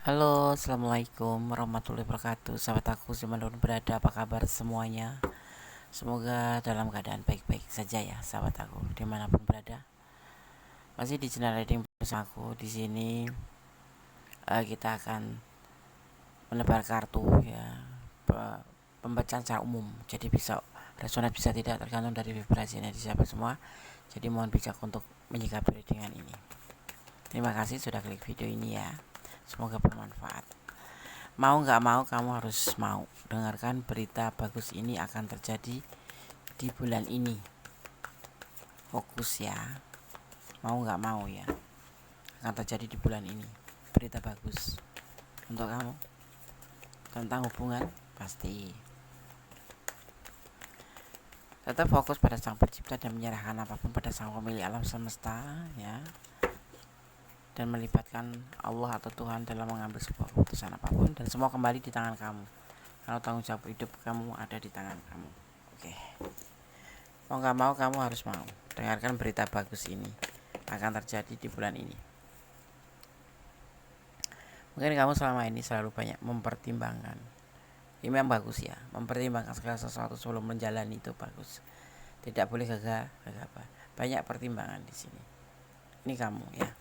Halo, assalamualaikum warahmatullahi wabarakatuh. Sahabat aku dimanapun berada, apa kabar semuanya? Semoga dalam keadaan baik-baik saja ya, sahabat aku dimanapun berada. Masih di channel reading bersama aku di sini. Kita akan menebar kartu ya, pembacaan secara umum. Jadi bisa resonan bisa tidak tergantung dari vibrasinya di sahabat semua. Jadi mohon bijak untuk menyikapi readingan ini. Terima kasih sudah klik video ini ya. Semoga bermanfaat. Mau nggak mau kamu harus mau dengarkan berita bagus ini akan terjadi di bulan ini. Fokus ya. Mau nggak mau ya, akan terjadi di bulan ini. Berita bagus untuk kamu tentang hubungan pasti. Tetap fokus pada sang pencipta dan menyerahkan apapun pada sang pemilik alam semesta ya. Dan melibatkan Allah atau Tuhan dalam mengambil sebuah keputusan apapun, dan semua kembali di tangan kamu. Kalau tanggung jawab hidup kamu ada di tangan kamu. Oke. Mau nggak mau kamu harus mau dengarkan berita bagus ini akan terjadi di bulan ini. Mungkin kamu selama ini selalu banyak mempertimbangkan. Ini yang bagus ya, mempertimbangkan segala sesuatu sebelum menjalani itu bagus. Tidak boleh gegabah. Banyak pertimbangan di sini. Ini kamu ya.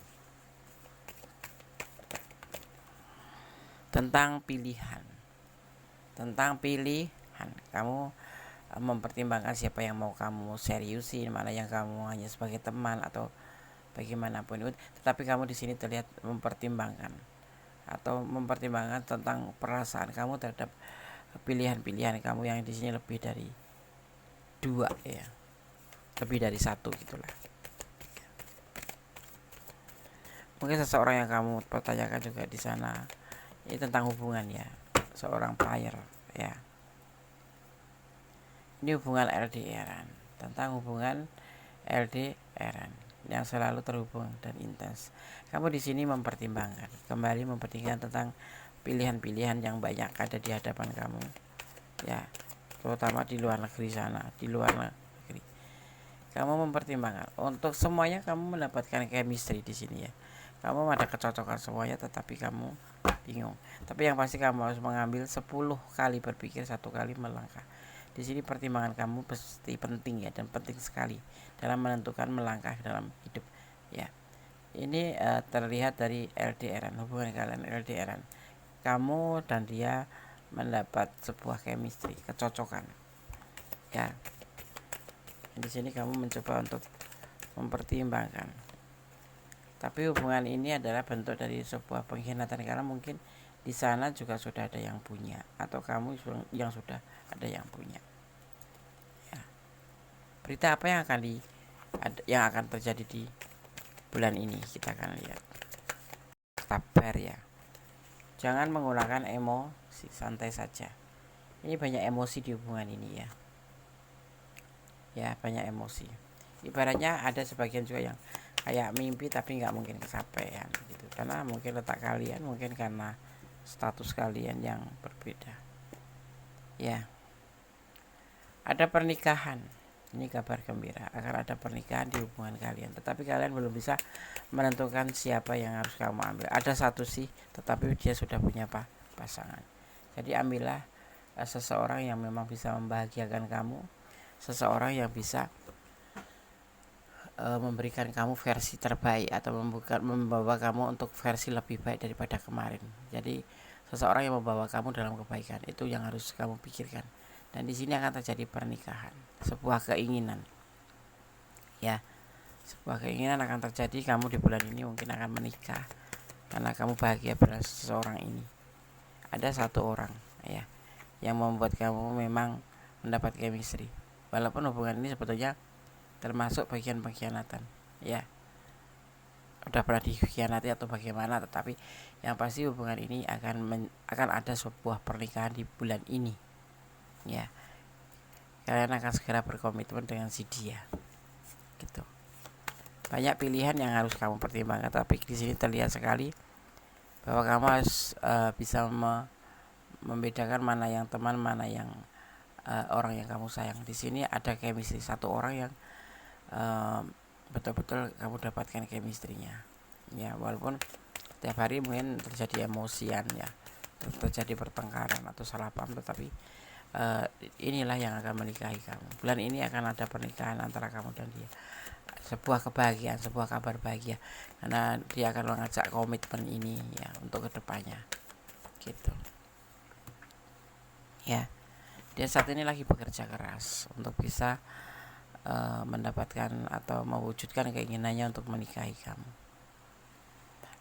Tentang pilihan. Kamu mempertimbangkan siapa yang mau kamu seriusin, mana yang kamu hanya sebagai teman atau bagaimanapun itu. Tetapi kamu di sini terlihat mempertimbangkan tentang perasaan kamu terhadap pilihan-pilihan kamu yang di sini lebih dari dua ya, lebih dari satu gitulah. Mungkin seseorang yang kamu pertanyakan juga di sana ini tentang hubungan ya, seorang player ya. Ini hubungan LDRan, tentang hubungan LDRan yang selalu terhubung dan intens. Kamu di sini kembali mempertimbangkan tentang pilihan-pilihan yang banyak ada di hadapan kamu, ya, terutama di luar negeri sana, di luar negeri. Kamu mempertimbangkan untuk semuanya, kamu mendapatkan chemistry di sini ya. Kamu ada kecocokan semuanya, tetapi kamu bingung. Tapi yang pasti kamu harus mengambil 10 kali berpikir, 1 kali melangkah. Di sini pertimbangan kamu pasti penting ya, dan penting sekali dalam menentukan melangkah dalam hidup ya. Ini terlihat dari LDRan, hubungan kalian LDRan. Kamu dan dia mendapat sebuah chemistry, kecocokan ya. Di sini kamu mencoba untuk mempertimbangkan. Tapi hubungan ini adalah bentuk dari sebuah pengkhianatan, karena mungkin di sana juga sudah ada yang punya, atau kamu yang sudah ada yang punya. Ya. Berita apa yang akan terjadi di bulan ini, kita akan lihat. Sabar ya. Jangan menggunakan emosi, santai saja. Ini banyak emosi di hubungan ini ya. Ya, banyak emosi. Ibaratnya ada sebagian juga yang kayak mimpi tapi nggak mungkin kesampaian gitu, karena mungkin letak kalian, mungkin karena status kalian yang berbeda ya. Ada pernikahan, ini kabar gembira, akan ada pernikahan di hubungan kalian, tetapi kalian belum bisa menentukan siapa yang harus kamu ambil. Ada satu sih, tetapi dia sudah punya pasangan. Jadi ambillah seseorang yang memang bisa membahagiakan kamu, seseorang yang bisa memberikan kamu versi terbaik, atau membawa kamu untuk versi lebih baik daripada kemarin. Jadi seseorang yang membawa kamu dalam kebaikan, itu yang harus kamu pikirkan. Dan di sini akan terjadi pernikahan, sebuah keinginan ya, sebuah keinginan akan terjadi. Kamu di bulan ini mungkin akan menikah karena kamu bahagia pada seseorang ini. Ada satu orang ya yang membuat kamu memang mendapat chemistry, walaupun hubungan ini sebetulnya termasuk bagian pengkhianatan ya, udah pernah dikhianati atau bagaimana, tetapi yang pasti hubungan ini akan ada sebuah pernikahan di bulan ini ya. Kalian akan segera berkomitmen dengan si dia gitu. Banyak pilihan yang harus kamu pertimbangkan, tapi di sini terlihat sekali bahwa kamu harus bisa membedakan mana yang teman, mana yang orang yang kamu sayang. Di sini ada chemistry, satu orang yang betul-betul kamu dapatkan chemistry-nya ya, walaupun Tiap hari mungkin terjadi emosian ya, terjadi pertengkaran atau salah paham, tetapi inilah yang akan menikahi kamu. Bulan ini akan ada pernikahan antara kamu dan dia, sebuah kebahagiaan, sebuah kabar bahagia, karena dia akan mengajak komitmen ini ya untuk kedepannya gitu ya. Dia saat ini lagi bekerja keras untuk bisa mendapatkan atau mewujudkan keinginannya untuk menikahi kamu.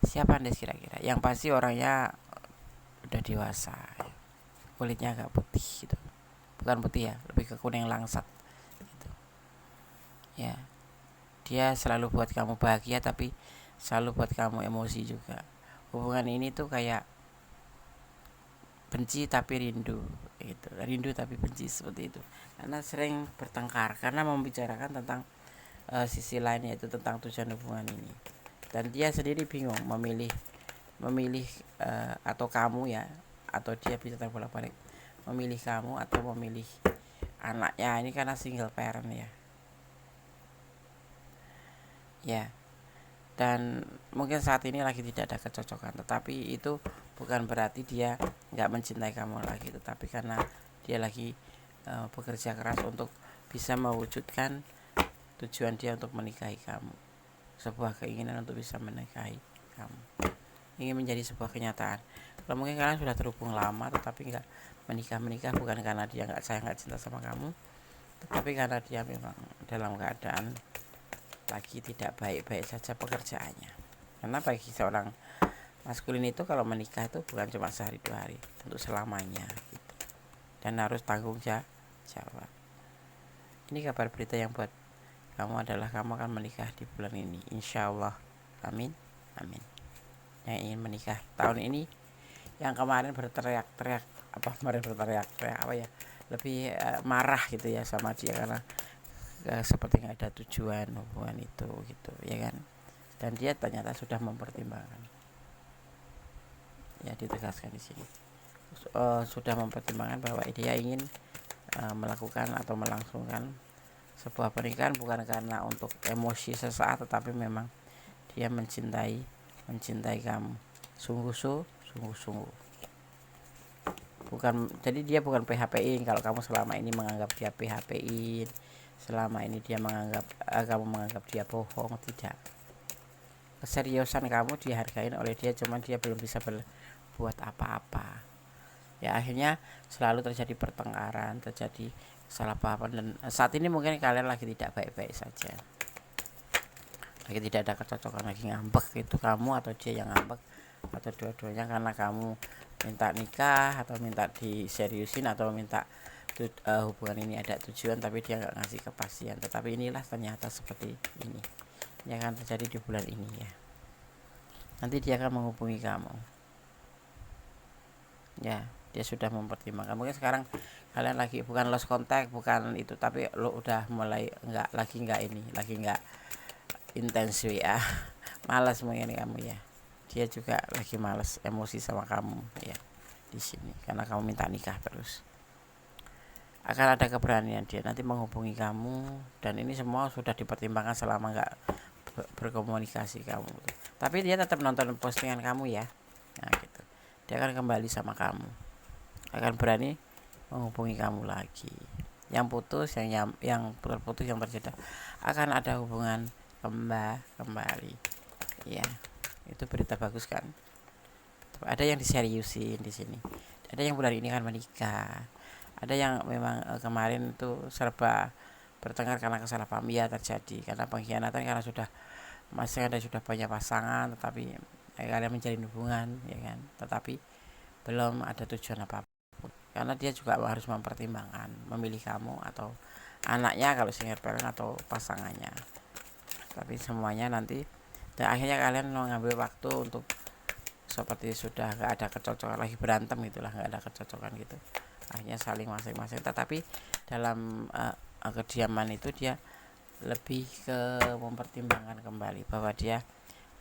Siapa Anda kira-kira? Yang pasti orangnya udah dewasa ya. Kulitnya agak putih gitu, bukan putih ya, lebih ke kuning langsat gitu ya. Dia selalu buat kamu bahagia, tapi selalu buat kamu emosi juga. Hubungan ini tuh kayak benci tapi rindu gitu, rindu tapi benci, seperti itu, karena sering bertengkar karena membicarakan tentang sisi lain, yaitu tentang tujuan hubungan ini. Dan dia sendiri bingung memilih atau kamu ya, atau dia bisa terbolak-balik memilih kamu atau memilih anaknya. Ini karena single parent ya. Dan mungkin saat ini lagi tidak ada kecocokan, tetapi itu bukan berarti dia nggak mencintai kamu lagi, tetapi karena dia lagi bekerja keras untuk bisa mewujudkan tujuan dia untuk menikahi kamu, sebuah keinginan untuk bisa menikahi kamu, ingin menjadi sebuah kenyataan. Kalau mungkin kalian sudah terhubung lama tetapi nggak menikah, bukan karena dia nggak sayang, nggak cinta sama kamu, tetapi karena dia memang dalam keadaan lagi tidak baik-baik saja pekerjaannya. Karena bagi seorang maskulin itu kalau menikah itu bukan cuma sehari 2 hari, untuk selamanya gitu. Dan harus tanggung jawab. Ini kabar berita yang buat kamu adalah kamu akan menikah di bulan ini, insya Allah. Amin, amin. Yang ingin menikah tahun ini, yang kemarin berteriak-teriak lebih marah gitu ya sama dia karena seperti nggak ada tujuan hubungan itu gitu ya kan. Dan dia ternyata sudah mempertimbangkan, ya ditegaskan di sini, sudah mempertimbangkan bahwa dia ingin melakukan atau melangsungkan sebuah pernikahan bukan karena untuk emosi sesaat, tetapi memang dia mencintai kamu sungguh-sungguh. Bukan, jadi dia bukan PHP-in kalau kamu selama ini menganggap dia PHP-in, selama ini dia menganggap kamu menganggap dia bohong. Tidak, keseriusan kamu dihargain oleh dia, cuman dia belum bisa berbuat apa-apa ya. Akhirnya selalu terjadi pertengkaran, terjadi kesalahpahaman, dan saat ini mungkin kalian lagi tidak baik-baik saja, lagi tidak ada kecocokan, lagi ngambek itu kamu atau dia yang ngambek, atau dua-duanya, karena kamu minta nikah atau minta diseriusin atau minta hubungan ini ada tujuan, tapi dia nggak ngasih kepastian. Tetapi inilah ternyata seperti ini yang akan terjadi di bulan ini ya. Nanti dia akan menghubungi kamu ya. Dia sudah mempertimbangkan. Mungkin sekarang kalian lagi bukan lost contact, bukan itu, tapi lo udah mulai lagi nggak intens ya. Malas mungkin kamu ya. Dia juga lagi malas, emosi sama kamu ya di sini, karena kamu minta nikah terus. Akan ada keberanian dia nanti menghubungi kamu, dan ini semua sudah dipertimbangkan selama nggak berkomunikasi kamu. Tapi dia tetap nonton postingan kamu ya. Nah gitu, dia akan kembali sama kamu, akan berani menghubungi kamu lagi. Yang putus, yang terputus, yang terjeda, akan ada hubungan kembali ya. Itu berita bagus kan. Ada yang diseriusin di sini, ada yang bulan ini akan menikah, ada yang memang kemarin itu serba bertengkar karena kesalahpaham ya terjadi, karena pengkhianatan, karena sudah masing-masing sudah banyak pasangan, tetapi kalian menjalin hubungan ya kan, tetapi belum ada tujuan apapun. Karena dia juga harus mempertimbangkan memilih kamu atau anaknya kalau single parent atau pasangannya. Tapi semuanya nanti, dan akhirnya kalian mengambil waktu untuk seperti sudah gak ada kecocokan lagi, berantem gitulah, gak ada kecocokan gitu, akhirnya saling masing-masing. Tetapi dalam kediaman itu dia lebih ke mempertimbangkan kembali bahwa dia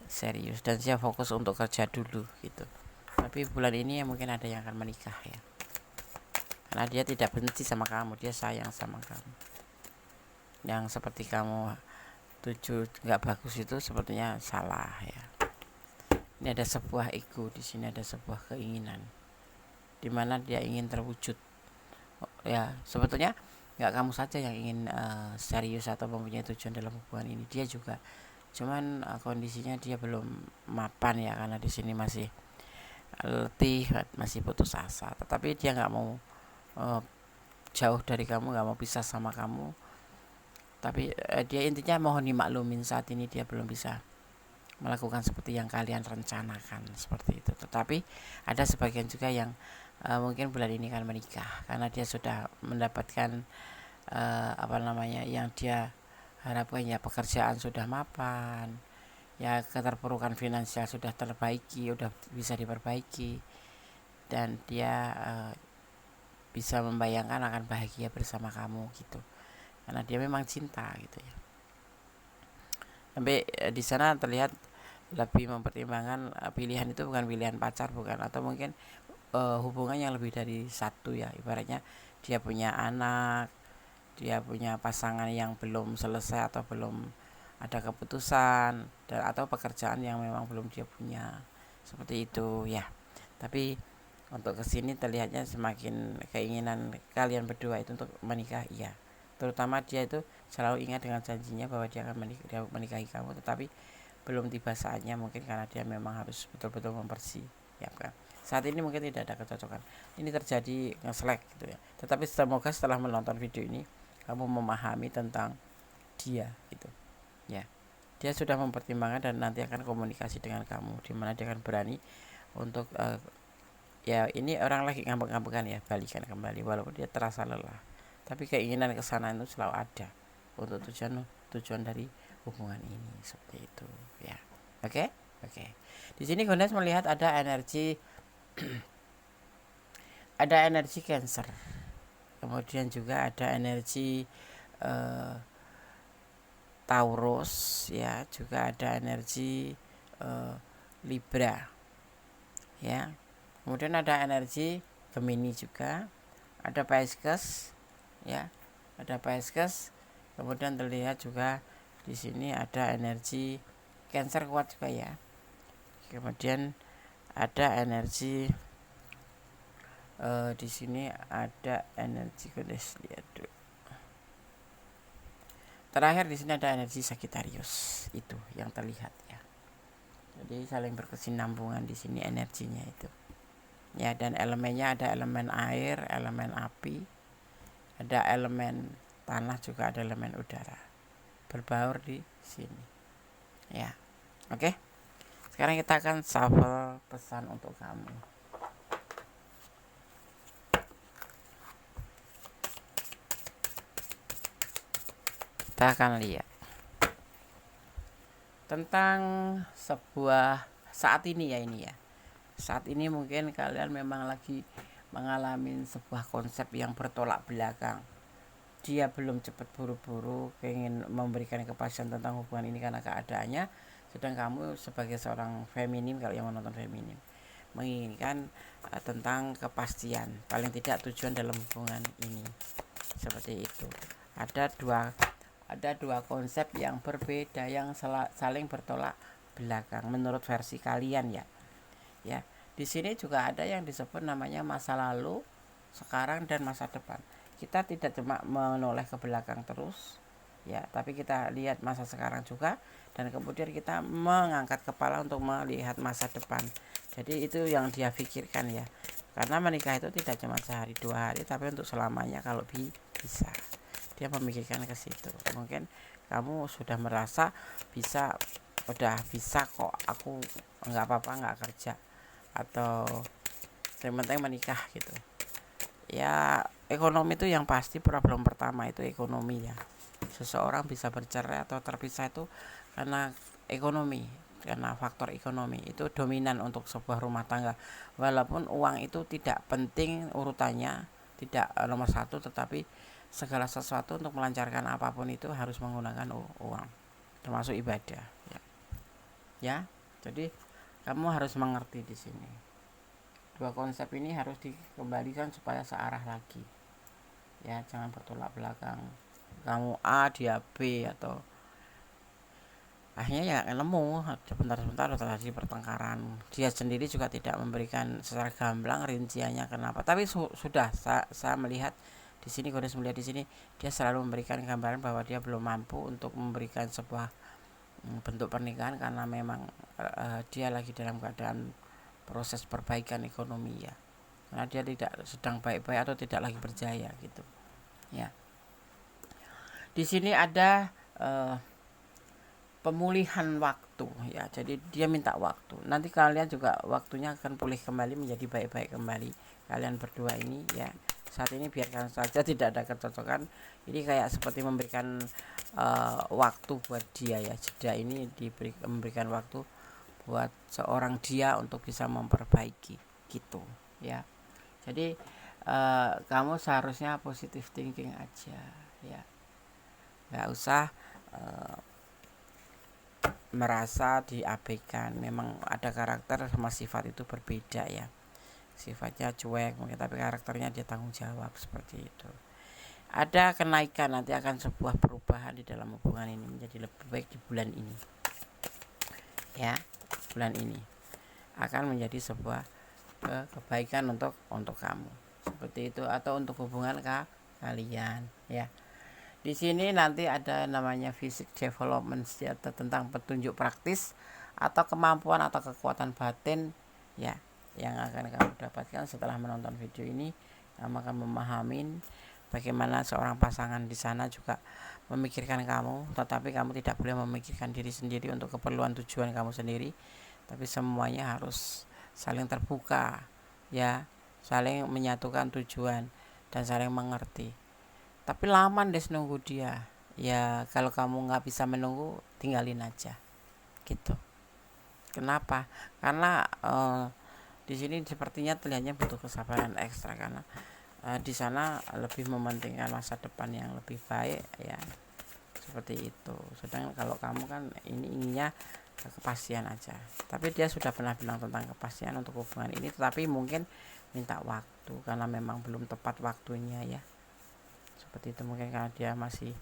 serius dan dia fokus untuk kerja dulu gitu. Tapi bulan ini ya mungkin ada yang akan menikah ya, karena dia tidak benci sama kamu, dia sayang sama kamu. Yang seperti kamu tuju nggak bagus itu sepertinya salah ya. Ini ada sebuah ego, di sini ada sebuah keinginan, dimana dia ingin terwujud. Ya sebetulnya nggak kamu saja yang ingin serius atau mempunyai tujuan dalam hubungan ini, dia juga. Cuman kondisinya dia belum mapan ya, karena di sini masih letih, masih putus asa. Tetapi dia nggak mau jauh dari kamu, nggak mau pisah sama kamu. Tapi dia intinya mohon dimaklumin, saat ini dia belum bisa melakukan seperti yang kalian rencanakan seperti itu. Tetapi ada sebagian juga yang mungkin bulan ini akan menikah, karena dia sudah mendapatkan yang dia harapkan, ya pekerjaan sudah mapan, ya keterpurukan finansial sudah terbaiki, sudah bisa diperbaiki, dan dia bisa membayangkan akan bahagia bersama kamu gitu, karena dia memang cinta gitu ya. Sampai di sana terlihat lebih mempertimbangkan pilihan itu bukan pilihan pacar, bukan, atau mungkin hubungan yang lebih dari satu ya. Ibaratnya dia punya anak, dia punya pasangan yang belum selesai atau belum ada keputusan, dan atau pekerjaan yang memang belum dia punya, seperti itu ya. Tapi untuk kesini terlihatnya semakin keinginan kalian berdua itu untuk menikah, iya. Terutama dia itu selalu ingat dengan janjinya bahwa dia akan menikahi kamu, tetapi belum tiba saatnya, mungkin karena dia memang harus betul-betul mempersiapkan. Saat ini mungkin tidak ada kecocokan, ini terjadi nge-slack gitu ya. Tetapi semoga setelah menonton video ini kamu memahami tentang dia gitu ya. Dia sudah mempertimbangkan dan nanti akan komunikasi dengan kamu, dimana dia akan berani untuk ya ini orang lagi ngambek-ngambekan ya, balikan kembali walaupun dia terasa lelah, tapi keinginan kesana itu selalu ada untuk tujuan dari hubungan ini, seperti itu ya. Oke. Di sini Gondes melihat ada energi ada energi Cancer, kemudian juga ada energi Taurus ya, juga ada energi Libra ya. Kemudian ada energi Gemini juga, ada Pisces ya, ada Pisces. Kemudian terlihat juga di sini ada energi Cancer kuat juga ya. Kemudian ada energi di sini ada energi, guys, lihat dulu. Terakhir di sini ada energi Sagittarius, itu yang terlihat ya. Jadi saling berkesinambungan di sini energinya itu. Ya, dan elemennya ada elemen air, elemen api, ada elemen tanah, juga ada elemen udara. Berbaur di sini. Ya. Oke. Sekarang kita akan shuffle pesan untuk kamu. Kita akan lihat tentang sebuah saat ini ya, ini ya. Saat ini mungkin kalian memang lagi mengalami sebuah konsep yang bertolak belakang. Dia belum cepat buru-buru ingin memberikan kepastian tentang hubungan ini karena keadaannya, sedang kamu sebagai seorang feminim, kalau yang menonton feminim, menginginkan tentang kepastian, paling tidak tujuan dalam hubungan ini, seperti itu. Ada dua konsep yang berbeda yang saling bertolak belakang menurut versi kalian ya. Ya, di sini juga ada yang disebut namanya masa lalu, sekarang, dan masa depan. Kita tidak cuma menoleh ke belakang terus ya, tapi kita lihat masa sekarang juga, dan kemudian kita mengangkat kepala untuk melihat masa depan. Jadi itu yang dia pikirkan ya, karena menikah itu tidak cuma sehari dua hari, tapi untuk selamanya kalau bisa. Dia memikirkan ke situ. Mungkin kamu sudah merasa udah bisa kok, aku nggak apa-apa nggak kerja, atau yang penting menikah gitu ya. Ekonomi itu yang pasti, problem pertama itu ekonomi ya. Seseorang bisa bercerai atau terpisah itu karena ekonomi, karena faktor ekonomi itu dominan untuk sebuah rumah tangga. Walaupun uang itu tidak penting urutannya, tidak nomor satu, tetapi segala sesuatu untuk melancarkan apapun itu harus menggunakan uang, termasuk ibadah ya. Jadi kamu harus mengerti di sini. Dua konsep ini harus dikembalikan supaya searah lagi. Ya, jangan bertolak belakang. Kamu A, dia B, atau akhirnya ya nemu sebentar-sebentar terjadi pertengkaran. Dia sendiri juga tidak memberikan secara gamblang rinciannya kenapa, tapi sudah saya melihat di sini, Godes melihat di sini dia selalu memberikan gambaran bahwa dia belum mampu untuk memberikan sebuah bentuk pernikahan karena memang dia lagi dalam keadaan proses perbaikan ekonomi ya, karena dia tidak sedang baik-baik atau tidak lagi berjaya gitu ya. Di sini ada pemulihan waktu ya, jadi dia minta waktu, nanti kalian juga waktunya akan pulih kembali menjadi baik-baik kembali kalian berdua ini ya. Saat ini biarkan saja tidak ada kecocokan, ini kayak seperti memberikan waktu buat dia ya, jeda ini memberikan waktu buat seorang dia untuk bisa memperbaiki gitu ya. Jadi kamu seharusnya positive thinking aja ya, nggak usah merasa diabaikan. Memang ada karakter sama sifat itu berbeda ya, sifatnya cuek mungkin tapi karakternya dia tanggung jawab seperti itu. Ada kenaikan, nanti akan sebuah perubahan di dalam hubungan ini menjadi lebih baik di bulan ini ya. Bulan ini akan menjadi sebuah kebaikan untuk kamu seperti itu, atau untuk hubungan kalian ya. Di sini nanti ada namanya physic development ya, tentang petunjuk praktis atau kemampuan atau kekuatan batin ya, yang akan kamu dapatkan setelah menonton video ini. Kamu akan memahami bagaimana seorang pasangan di sana juga memikirkan kamu, tetapi kamu tidak boleh memikirkan diri sendiri untuk keperluan tujuan kamu sendiri, tapi semuanya harus saling terbuka ya, saling menyatukan tujuan dan saling mengerti. Tapi lama deh nunggu dia ya, kalau kamu nggak bisa menunggu tinggalin aja gitu. Kenapa? Karena di sini sepertinya terlihatnya butuh kesabaran ekstra, karena di sana lebih mementingkan masa depan yang lebih baik ya, seperti itu. Sedangkan kalau kamu kan ini inginnya kepastian aja, tapi dia sudah pernah bilang tentang kepastian untuk hubungan ini, tetapi mungkin minta waktu karena memang belum tepat waktunya ya, seperti itu. Mungkin karena dia masih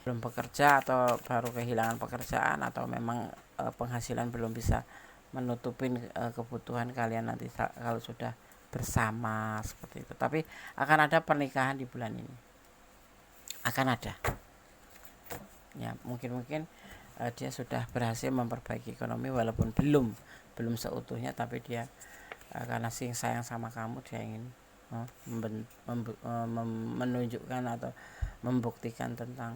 belum bekerja atau baru kehilangan pekerjaan, atau memang penghasilan belum bisa menutupin kebutuhan kalian nanti kalau sudah bersama seperti itu. Tapi akan ada pernikahan di bulan ini, akan ada ya. Mungkin dia sudah berhasil memperbaiki ekonomi walaupun belum seutuhnya, tapi dia karena sayang sama kamu, dia ingin menunjukkan atau membuktikan tentang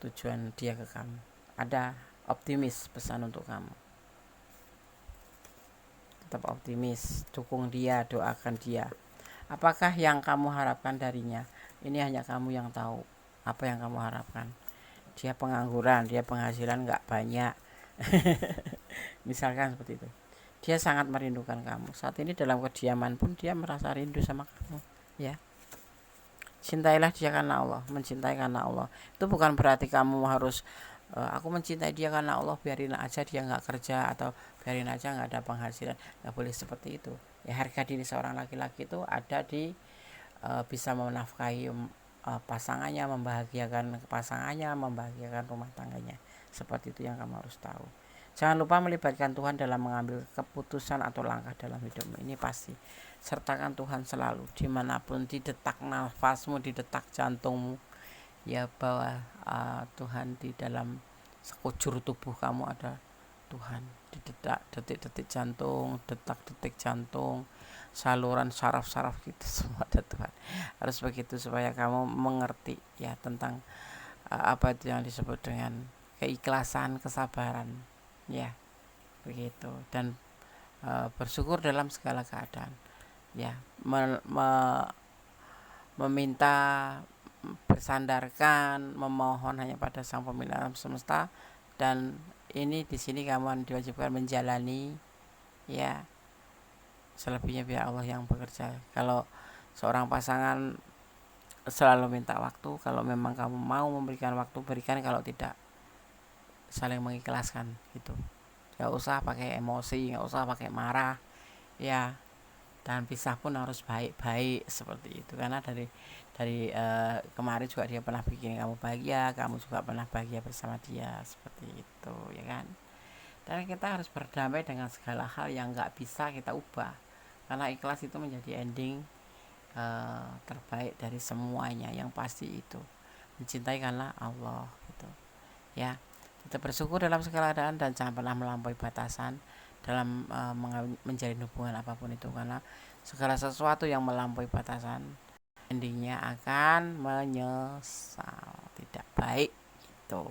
tujuan dia ke kamu. Ada optimis, pesan untuk kamu, tetap optimis, dukung dia, doakan dia. Apakah yang kamu harapkan darinya? Ini hanya kamu yang tahu apa yang kamu harapkan. Dia pengangguran, dia penghasilan nggak banyak misalkan seperti itu, dia sangat merindukan kamu saat ini. Dalam kediaman pun dia merasa rindu sama kamu ya. Cintailah dia karena Allah, mencintai karena Allah. Itu bukan berarti kamu harus aku mencintai dia karena Allah, biarin aja dia nggak kerja, atau biarin aja nggak ada penghasilan. Nggak boleh seperti itu ya. Harga diri seorang laki-laki itu ada di bisa menafkahi pasangannya, membahagiakan pasangannya, membahagiakan rumah tangganya. Seperti itu yang kamu harus tahu. Jangan lupa melibatkan Tuhan dalam mengambil keputusan atau langkah dalam hidupmu. Ini pasti. Sertakan Tuhan selalu, dimanapun, di detak nafasmu, di detak jantungmu ya, bahwa Tuhan di dalam sekujur tubuh kamu ada Tuhan. Di detik-detik jantung, detak-detik jantung, saluran saraf-saraf gitu semua ada Tuhan. Harus begitu supaya kamu mengerti ya tentang apa itu yang disebut dengan keikhlasan, kesabaran ya, begitu. Dan bersyukur dalam segala keadaan ya, meminta, bersandarkan, memohon hanya pada Sang Pemilik alam semesta. Dan ini di sini kamu diwajibkan menjalani ya, selebihnya biar Allah yang bekerja. Kalau seorang pasangan selalu minta waktu, kalau memang kamu mau memberikan waktu, berikan. Kalau tidak, saling mengikhlaskan gitu. Gak usah pakai emosi, gak usah pakai marah ya. dan pisah pun harus baik-baik seperti itu, karena dari kemarin juga dia pernah bikin kamu bahagia, kamu juga pernah bahagia bersama dia seperti itu, ya kan. Dan kita harus berdamai dengan segala hal yang nggak bisa kita ubah, karena ikhlas itu menjadi ending terbaik dari semuanya. Yang pasti itu mencintai karena Allah gitu ya. Tetap bersyukur dalam segala keadaan dan jangan pernah melampaui batasan dalam menjalin hubungan apapun itu, karena segala sesuatu yang melampaui batasan endingnya akan menyesal, tidak baik gitu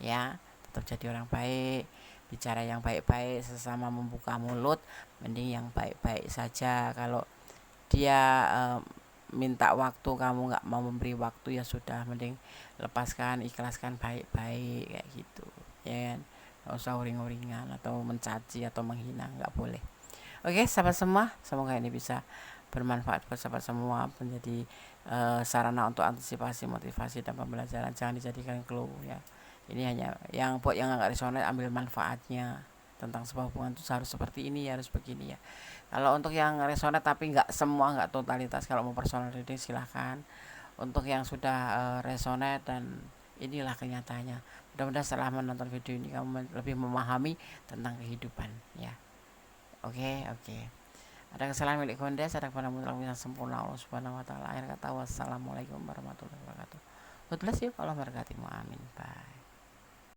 ya. Tetap jadi orang baik, bicara yang baik-baik, sesama membuka mulut mending yang baik-baik saja. Kalau dia minta waktu, kamu nggak mau memberi waktu, ya sudah, mending lepaskan, ikhlaskan baik-baik kayak gitu ya kan. Nggak usah uring-uringan atau mencaci atau menghina, nggak boleh. Oke sahabat semua, semoga ini bisa bermanfaat buat sahabat semua, menjadi sarana untuk antisipasi, motivasi, dan pembelajaran. Jangan dijadikan clue ya. Ini hanya yang buat yang nggak resonate, ambil manfaatnya tentang sebuah hubungan itu harus seperti ini ya, harus begini ya. Kalau untuk yang resonate tapi nggak semua, nggak totalitas, kalau mau personal reading silahkan. Untuk yang sudah resonate dan inilah kenyataannya, mudah-mudahan setelah menonton video ini kamu lebih memahami tentang kehidupan ya. Oke. Ada kesalahan milik Kondes, ada kepadamu yang sempurna Allah Subhanahu wa taala. Akhir kata, wassalamualaikum warahmatullahi wabarakatuh. God bless you, Allah memberkatimu, amin. Bye.